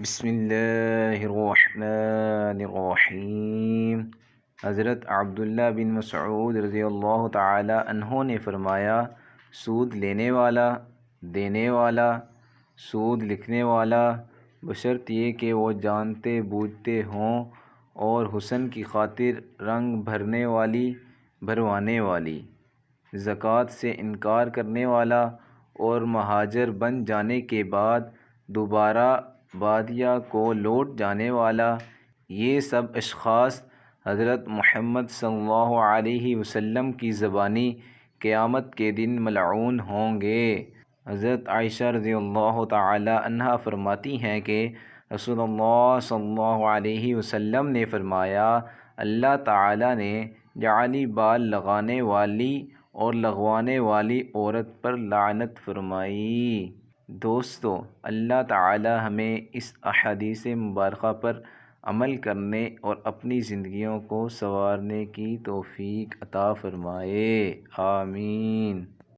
بسم اللہ الرحمن الرحیم۔ حضرت عبداللہ بن مسعود رضی اللہ تعالی عنہ نے فرمایا، سود لینے والا، دینے والا، سود لکھنے والا، بشرط یہ کہ وہ جانتے بوجھتے ہوں، اور حسن کی خاطر رنگ بھروانے والی، زکوٰۃ سے انکار کرنے والا، اور مہاجر بن جانے کے بعد دوبارہ بادیہ کو لوٹ جانے والا، یہ سب اشخاص حضرت محمد صلی اللہ علیہ وسلم کی زبانی قیامت کے دن ملعون ہوں گے۔ حضرت عائشہ رضی اللہ تعالی عنہا فرماتی ہیں کہ رسول اللہ صلی اللہ علیہ وسلم نے فرمایا، اللہ تعالی نے جعلی بال لگانے والی اور لگوانے والی عورت پر لعنت فرمائی۔ دوستو، اللہ تعالی ہمیں اس احادیث مبارکہ پر عمل کرنے اور اپنی زندگیوں کو سنوارنے کی توفیق عطا فرمائے، آمین۔